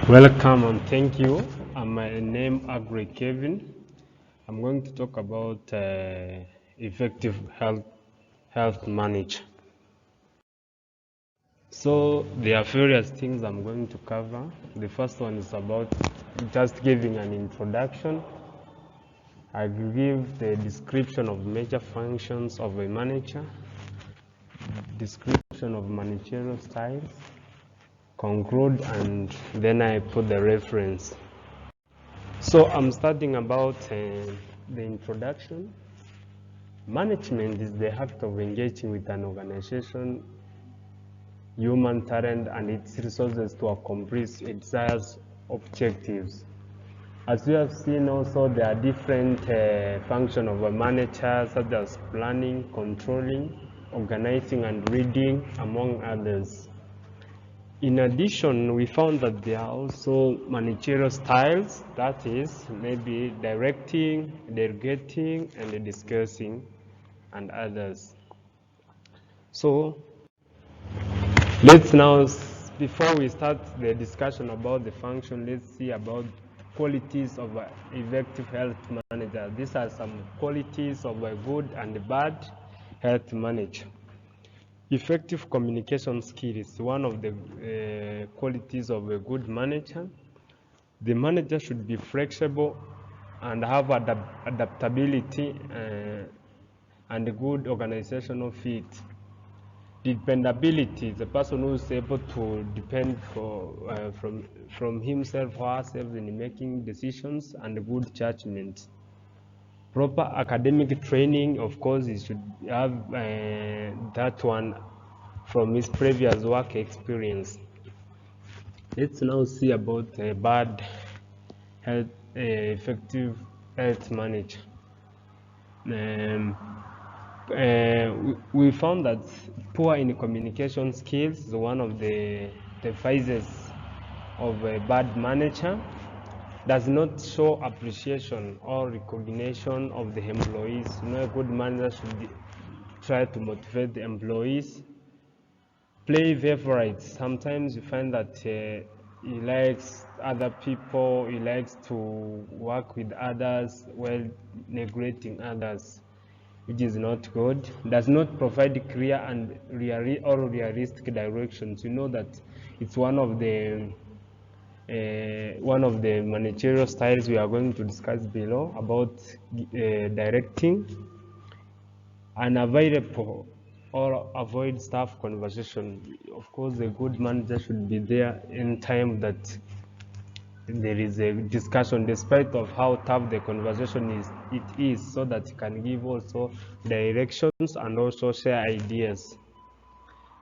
Welcome and thank you. My name Agri Kevin. I'm going to talk about effective health management. So there are various things I'm going to cover. The first one is about just giving an introduction. I give the description of major functions of a manager, description of managerial styles, conclude, and then I put the reference. So I'm starting about the introduction. Management is the act of engaging with an organization, human talent, and its resources to accomplish its desired objectives. As we have seen also, there are different functions of a manager, such as planning, controlling, organizing, and leading, among others. In addition, we found that there are also managerial styles, that is, maybe directing, delegating, and discussing, and others. So, let's now, before we start the discussion about the function, let's see about qualities of an effective health manager. These are some qualities of a good and bad health manager. Effective communication skill is one of the qualities of a good manager. The manager should be flexible and have adaptability and a good organizational fit. Dependability is a person who is able to depend from himself or herself in making decisions, and good judgment. Proper academic training, of course, he should have that one from his previous work experience. Let's now see about bad health, effective health management. We found that poor in communication skills is one of the phases of a bad manager. Does not show appreciation or recognition of the employees. A good manager should try to motivate the employees. Play favorites. Sometimes you find that he likes other people, he likes to work with others while neglecting others, which is not good. Does not provide clear and realistic directions. That it's one of the managerial styles we are going to discuss below about directing. Unavailable or avoid staff conversation. Of course, a good manager should be there in time that there is a discussion, despite of how tough the conversation is, so that it can give also directions and also share ideas.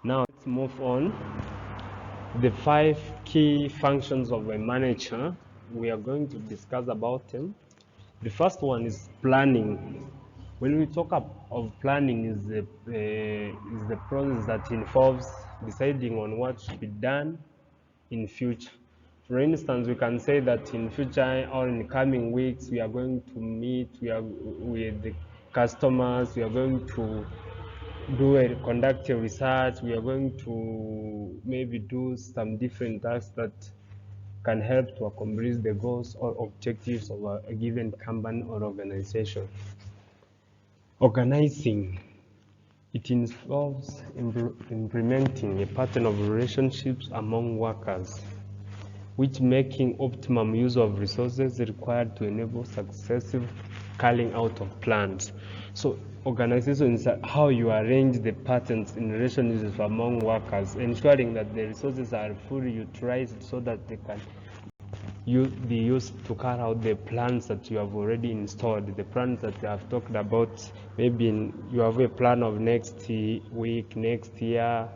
Now let's move on. The 5 key functions of a manager, we are going to discuss about them. The first one is planning. When we talk of planning, is the process that involves deciding on what should be done in future. For instance, we can say that in future or in coming weeks, we are going to meet with the customers, we are going to conduct a research, we are going to maybe do some different tasks that can help to accomplish the goals or objectives of a given company or organization. Organizing. It involves implementing a pattern of relationships among workers, which making optimum use of resources required to enable successive carrying out of plans. So organization is how you arrange the patterns in relationships among workers, ensuring that the resources are fully utilized so that they can be used to carry out the plans that you have already installed, the plans that you have talked about. Maybe you have a plan of next week, next year,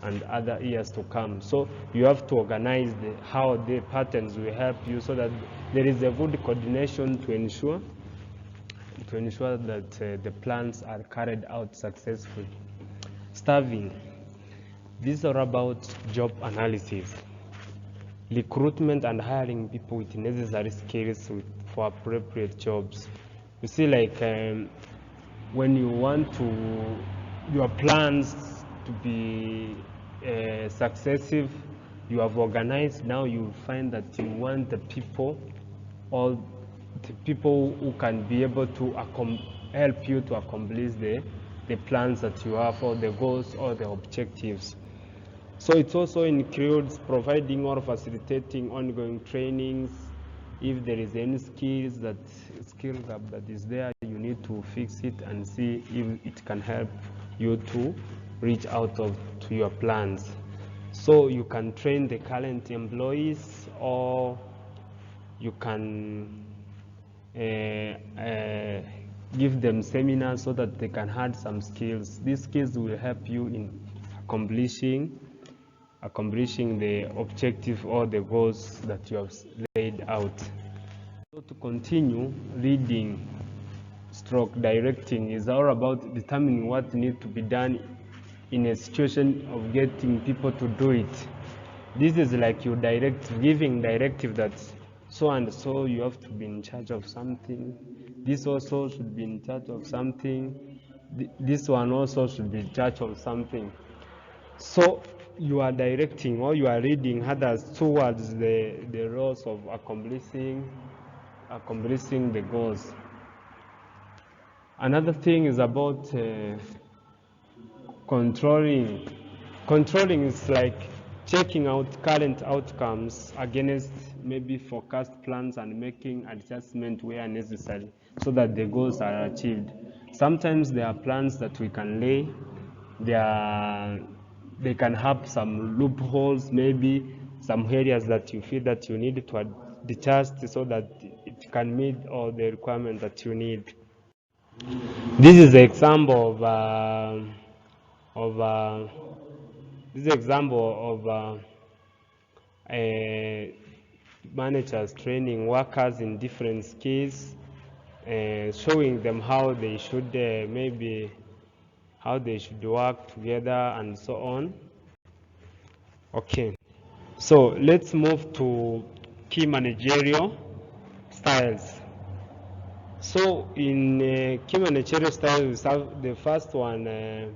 and other years to come. So you have to organize how the patterns will help you so that there is a good coordination to ensure that the plans are carried out successfully. Staffing. These are about job analysis, recruitment and hiring people with necessary skills for appropriate jobs. You see, like when you want your plans to be successive, you have organized. Now you find that you want the people, all the people who can be able to help you to accomplish the plans that you have, or the goals or the objectives. So it also includes providing or facilitating ongoing trainings. If there is any skill gap that is there, you need to fix it and see if it can help you to reach out to your plans. So you can train the current employees, or you can give them seminars so that they can add some skills. These skills will help you in accomplishing the objective or the goals that you have laid out. So to continue, reading stroke directing is all about determining what needs to be done in a situation of getting people to do it. This is like you giving directive that so and so you have to be in charge of something. This also should be in charge of something. This one also should be in charge of something. So you are directing, or you are leading others towards the roles of accomplishing the goals. Another thing is about controlling. Controlling is like checking out current outcomes against maybe forecast plans and making adjustment where necessary so that the goals are achieved. Sometimes there are plans that we can lay. They can have some loopholes, maybe some areas that you feel that you need to adjust so that it can meet all the requirements that you need. This is an example of managers training workers in different skills, showing them how they should work together and so on. Okay, so let's move to key managerial styles. So in key managerial styles, we have the first one, the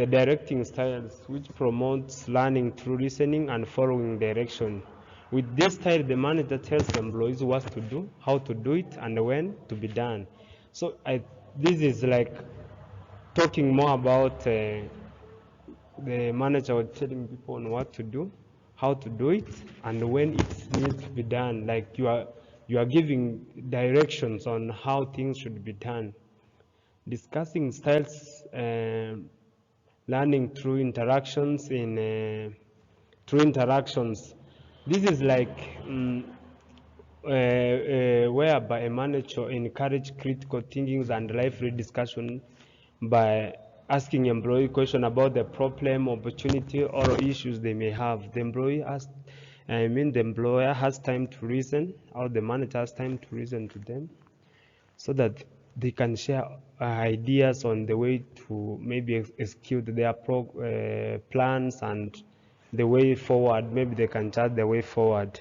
directing styles, which promotes learning through listening and following direction. With this style, the manager tells the employees what to do, how to do it, and when to be done. So this is like talking more about the manager telling people on what to do, how to do it, and when it needs to be done. Like you are giving directions on how things should be done. Discussing styles, learning through interactions. This is like whereby a manager encourage critical thinking and lively discussion by asking employee question about the problem, opportunity, or issues they may have. The employer has time to reason, or the manager has time to reason to them, so that they can share ideas on the way to maybe execute their plans and the way forward. Maybe they can chart the way forward.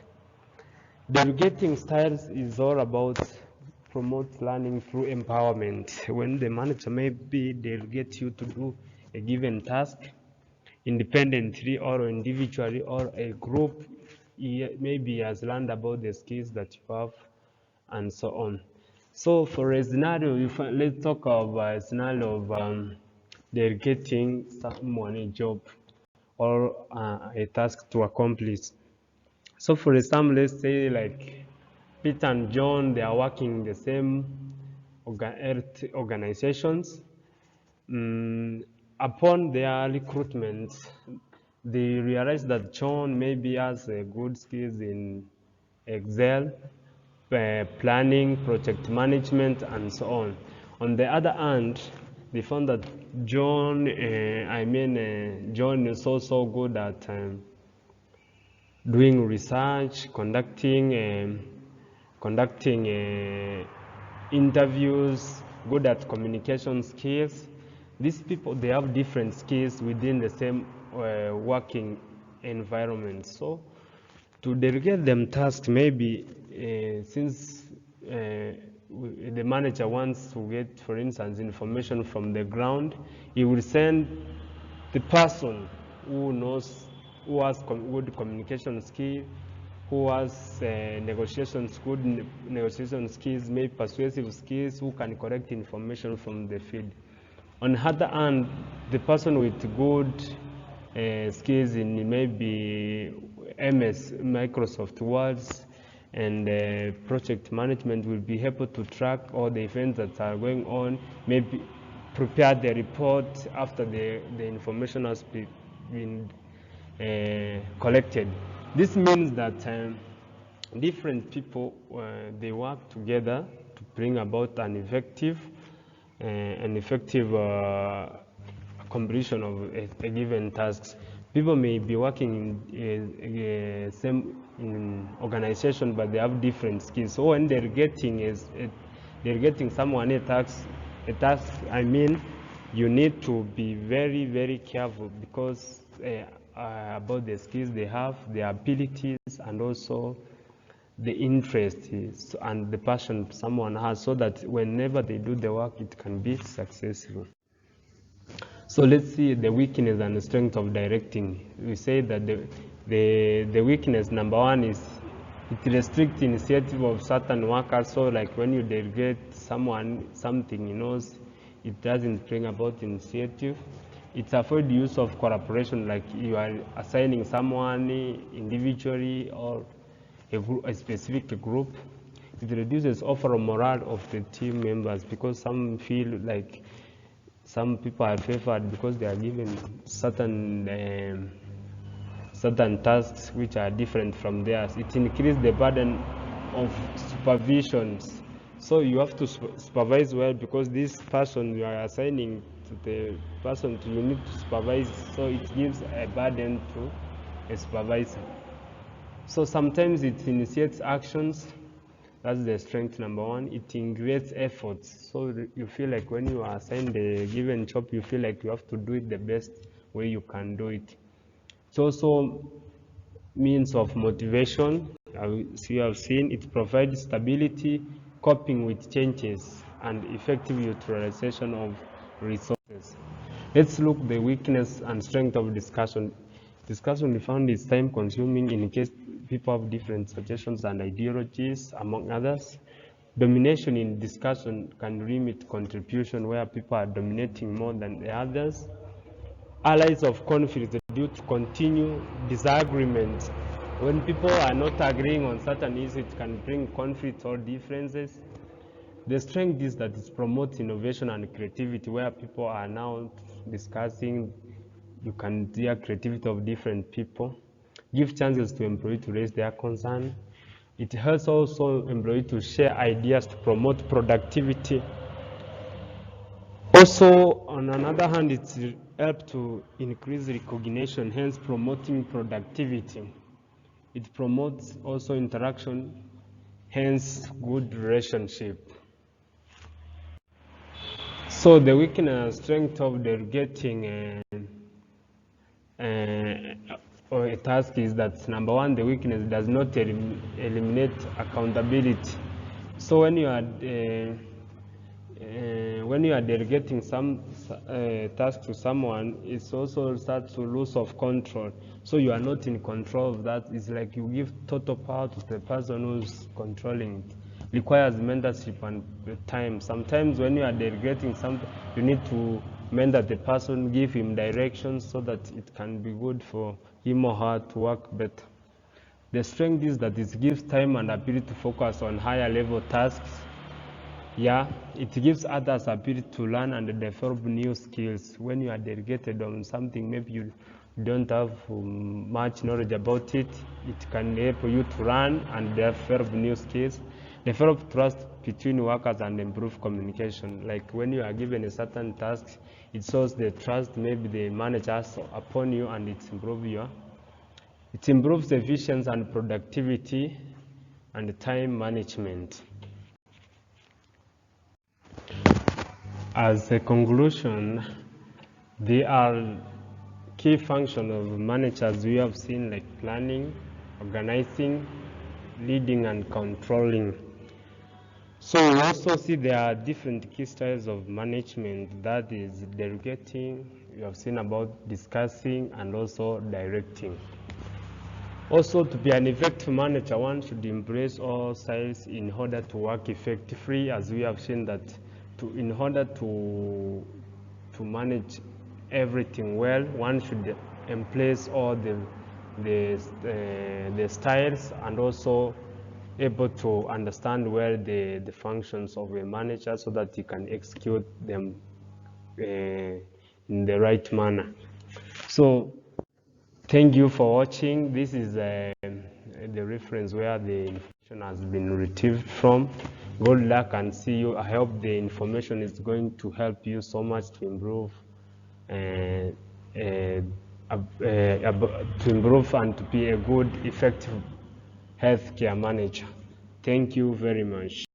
Delegating styles is all about promote learning through empowerment. When the manager maybe delegate you to do a given task independently or individually or a group, maybe has learned about the skills that you have and so on. So for a scenario, let's talk about a scenario of delegating someone a job or a task to accomplish. So for example, let's say like Peter and John, they are working in the same organizations. Upon their recruitment, they realize that John maybe has good skills in Excel, planning, project management, and so on. On the other hand, they found that John is also good at doing research, conducting interviews, good at communication skills. These people, they have different skills within the same working environment. So to delegate them tasks, maybe since the manager wants to get, for instance, information from the ground, he will send the person who knows who has good communication skill, who has good negotiation skills, maybe persuasive skills, who can collect information from the field. On the other hand, the person with good skills in maybe MS, Microsoft Words, and project management will be able to track all the events that are going on, maybe prepare the report after the information has been collected. This means that different people, they work together to bring about an effective completion of a given task. People may be working in same organization, but they have different skills. So when they're getting someone a task, I mean, you need to be very, very careful because about the skills they have, their abilities, and also the interests and the passion someone has, so that whenever they do the work, it can be successful. So let's see the weakness and the strength of directing. We say that the weakness, number one, is it restricts initiative of certain workers. So like when you delegate someone something, it doesn't bring about initiative. It avoids use of cooperation, like you are assigning someone individually or a specific group. It reduces overall morale of the team members, because some feel like some people are favored because they are given certain tasks which are different from theirs. It increases the burden of supervisions. So you have to supervise well, because this person you are assigning to the person you need to supervise, so it gives a burden to a supervisor. So sometimes it initiates actions. That's the strength number one. It integrates efforts. So you feel like when you are assigned a given job, you feel like you have to do it the best way you can do it. It's also means of motivation. As you have seen, it provides stability, coping with changes, and effective utilization of resources. Let's look at the weakness and strength of discussion. Discussion, we found, is time consuming in case people have different suggestions and ideologies, among others. Domination in discussion can limit contribution, where people are dominating more than the others. Allies of conflict due to continue disagreement. When people are not agreeing on certain issues, it can bring conflict or differences. The strength is that it promotes innovation and creativity, where people are now discussing. You can hear creativity of different people. Give chances to employees to raise their concern. It helps also employees to share ideas to promote productivity. Also, on another hand, it helps to increase recognition, hence promoting productivity. It promotes also interaction, hence good relationship. So the weakness and strength of delegating or a task is that, number one, the weakness does not eliminate accountability. So when you are delegating some task to someone, it's also starts to lose of control. So you are not in control of that. It's like you give total power to the person who's controlling it. Requires mentorship and time. Sometimes when you are delegating something, you need to mentor the person, give him directions so that it can be good for him or her to work better. The strength is that it gives time and ability to focus on higher level tasks. Yeah, it gives others ability to learn and develop new skills. When you are delegated on something, maybe you don't have much knowledge about it, it can help you to learn and develop new skills. Develop trust between workers and improve communication. Like when you are given a certain task, it shows the trust maybe the manager has upon you, and it improves efficiency and productivity and time management. As a conclusion, there are key functions of managers we have seen, like planning, organizing, leading, and controlling. So we also see there are different key styles of management, that is delegating, you have seen about discussing and also directing. Also, to be an effective manager, one should embrace all styles in order to work effectively, as we have seen that in order to manage everything well, one should embrace all the styles and also able to understand well the functions of a manager so that you can execute them in the right manner. So thank you for watching. This is the reference where the information has been retrieved from. Good luck and see you. I hope the information is going to help you so much to improve and to be a good, effective healthcare manager. Thank you very much.